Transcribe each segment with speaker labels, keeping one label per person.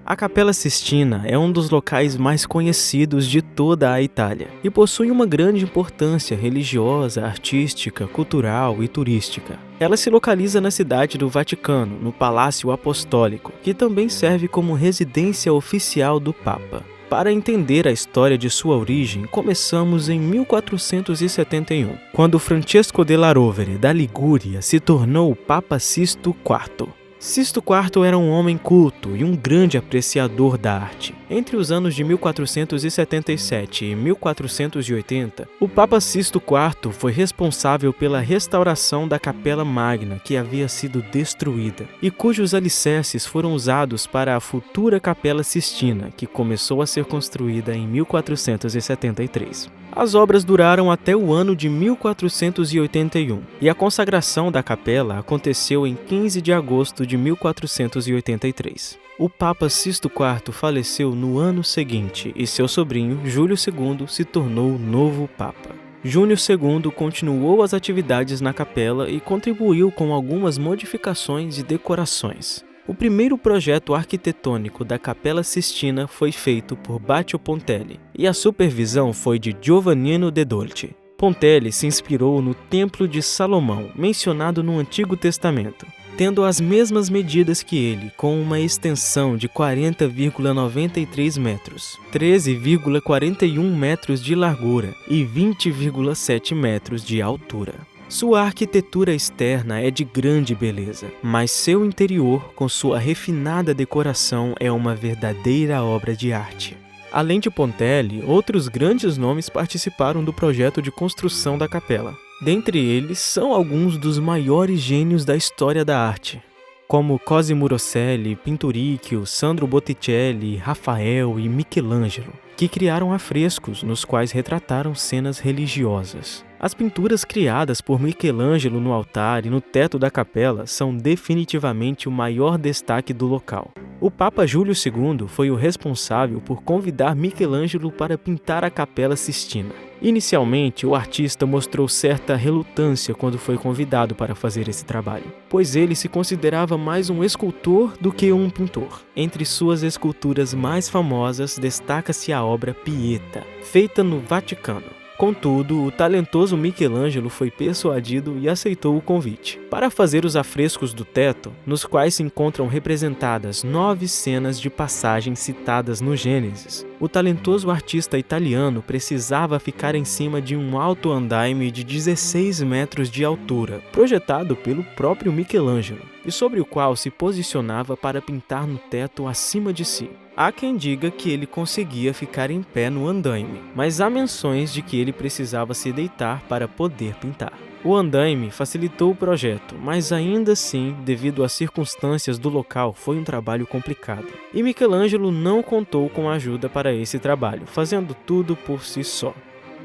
Speaker 1: A Capela Sistina é um dos locais mais conhecidos de toda a Itália e possui uma grande importância religiosa, artística, cultural e turística. Ela se localiza na cidade do Vaticano, no Palácio Apostólico, que também serve como residência oficial do Papa. Para entender a história de sua origem, começamos em 1471, quando Francesco della Rovere, da Ligúria, se tornou o Papa Sisto IV. Sisto IV era um homem culto e um grande apreciador da arte. Entre os anos de 1477 e 1480, o Papa Sisto IV foi responsável pela restauração da Capela Magna, que havia sido destruída, e cujos alicerces foram usados para a futura Capela Sistina, que começou a ser construída em 1473. As obras duraram até o ano de 1481 e a consagração da capela aconteceu em 15 de agosto de 1483. O Papa Sisto IV faleceu no ano seguinte e seu sobrinho, Júlio II, se tornou o novo Papa. Júlio II continuou as atividades na capela e contribuiu com algumas modificações e decorações. O primeiro projeto arquitetônico da Capela Sistina foi feito por Baccio Pontelli e a supervisão foi de Giovannino de Dolce. Pontelli se inspirou no Templo de Salomão, mencionado no Antigo Testamento, tendo as mesmas medidas que ele, com uma extensão de 40,93 metros, 13,41 metros de largura e 20,7 metros de altura. Sua arquitetura externa é de grande beleza, mas seu interior, com sua refinada decoração, é uma verdadeira obra de arte. Além de Pontelli, outros grandes nomes participaram do projeto de construção da capela. Dentre eles, são alguns dos maiores gênios da história da arte, como Cosimo Rosselli, Pinturicchio, Sandro Botticelli, Rafael e Michelangelo, que criaram afrescos nos quais retrataram cenas religiosas. As pinturas criadas por Michelangelo no altar e no teto da capela são definitivamente o maior destaque do local. O Papa Júlio II foi o responsável por convidar Michelangelo para pintar a Capela Sistina. Inicialmente, o artista mostrou certa relutância quando foi convidado para fazer esse trabalho, pois ele se considerava mais um escultor do que um pintor. Entre suas esculturas mais famosas destaca-se a obra Pieta, feita no Vaticano. Contudo, o talentoso Michelangelo foi persuadido e aceitou o convite para fazer os afrescos do teto, nos quais se encontram representadas 9 cenas de passagem citadas no Gênesis. O talentoso artista italiano precisava ficar em cima de um alto andaime de 16 metros de altura, projetado pelo próprio Michelangelo, e sobre o qual se posicionava para pintar no teto acima de si. Há quem diga que ele conseguia ficar em pé no andaime, mas há menções de que ele precisava se deitar para poder pintar. O andaime facilitou o projeto, mas ainda assim, devido às circunstâncias do local, foi um trabalho complicado. E Michelangelo não contou com ajuda para esse trabalho, fazendo tudo por si só.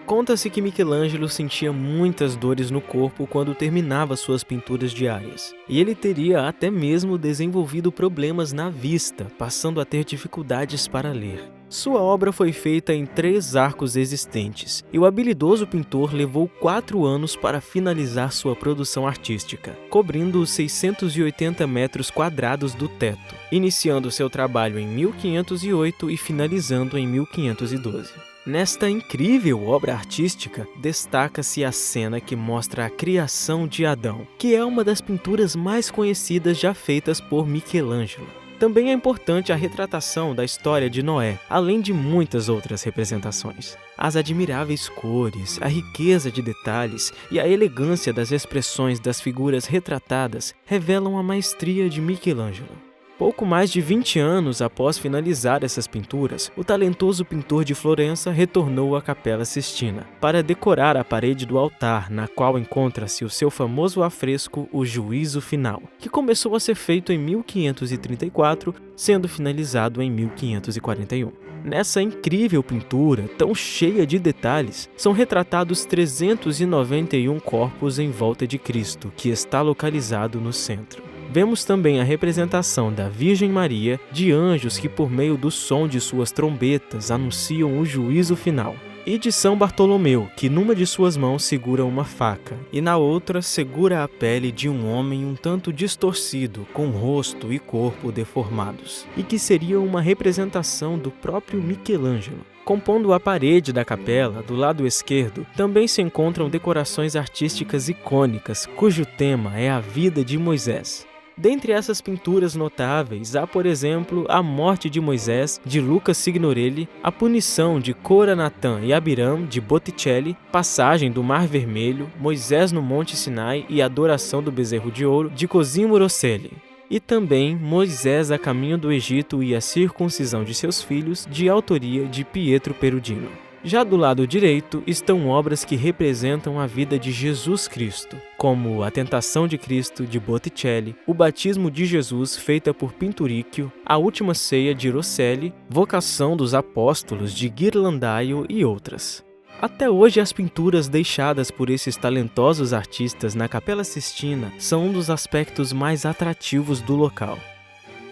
Speaker 1: Conta-se que Michelangelo sentia muitas dores no corpo quando terminava suas pinturas diárias, e ele teria até mesmo desenvolvido problemas na vista, passando a ter dificuldades para ler. Sua obra foi feita em 3 arcos existentes, e o habilidoso pintor levou 4 anos para finalizar sua produção artística, cobrindo os 680 metros quadrados do teto, iniciando seu trabalho em 1508 e finalizando em 1512. Nesta incrível obra artística, destaca-se a cena que mostra a criação de Adão, que é uma das pinturas mais conhecidas já feitas por Michelangelo. Também é importante a retratação da história de Noé, além de muitas outras representações. As admiráveis cores, a riqueza de detalhes e a elegância das expressões das figuras retratadas revelam a maestria de Michelangelo. Pouco mais de 20 anos após finalizar essas pinturas, o talentoso pintor de Florença retornou à Capela Sistina para decorar a parede do altar, na qual encontra-se o seu famoso afresco O Juízo Final, que começou a ser feito em 1534, sendo finalizado em 1541. Nessa incrível pintura, tão cheia de detalhes, são retratados 391 corpos em volta de Cristo, que está localizado no centro. Vemos também a representação da Virgem Maria, de anjos que por meio do som de suas trombetas anunciam o juízo final. e de São Bartolomeu, que numa de suas mãos segura uma faca e na outra segura a pele de um homem um tanto distorcido, com rosto e corpo deformados, e que seria uma representação do próprio Michelangelo. Compondo a parede da capela, do lado esquerdo, também se encontram decorações artísticas icônicas, cujo tema é a vida de Moisés. Dentre essas pinturas notáveis, há, por exemplo, a morte de Moisés, de Luca Signorelli, a punição de Cora Natan e Abiram, de Botticelli, passagem do Mar Vermelho, Moisés no Monte Sinai e adoração do bezerro de ouro, de Cosimo Rosselli. E também Moisés a caminho do Egito e a circuncisão de seus filhos, de autoria de Pietro Perugino. Já do lado direito estão obras que representam a vida de Jesus Cristo, como a Tentação de Cristo, de Botticelli, o Batismo de Jesus, feita por Pinturicchio, a Última Ceia, de Rosselli, Vocação dos Apóstolos, de Ghirlandaio e outras. Até hoje, as pinturas deixadas por esses talentosos artistas na Capela Sistina são um dos aspectos mais atrativos do local.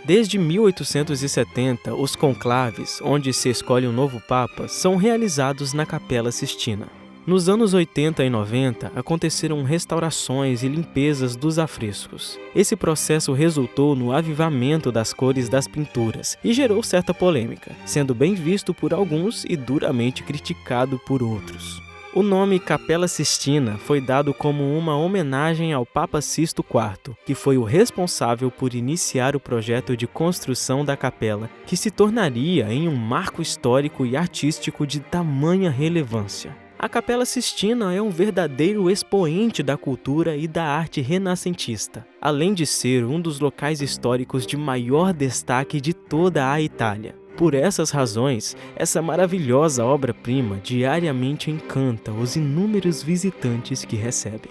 Speaker 1: Desde 1870, os conclaves, onde se escolhe um novo papa, são realizados na Capela Sistina. Nos anos 80 e 90, aconteceram restaurações e limpezas dos afrescos. Esse processo resultou no avivamento das cores das pinturas e gerou certa polêmica, sendo bem visto por alguns e duramente criticado por outros. O nome Capela Sistina foi dado como uma homenagem ao Papa Sisto IV, que foi o responsável por iniciar o projeto de construção da capela, que se tornaria em um marco histórico e artístico de tamanha relevância. A Capela Sistina é um verdadeiro expoente da cultura e da arte renascentista, além de ser um dos locais históricos de maior destaque de toda a Itália. Por essas razões, essa maravilhosa obra-prima diariamente encanta os inúmeros visitantes que recebe.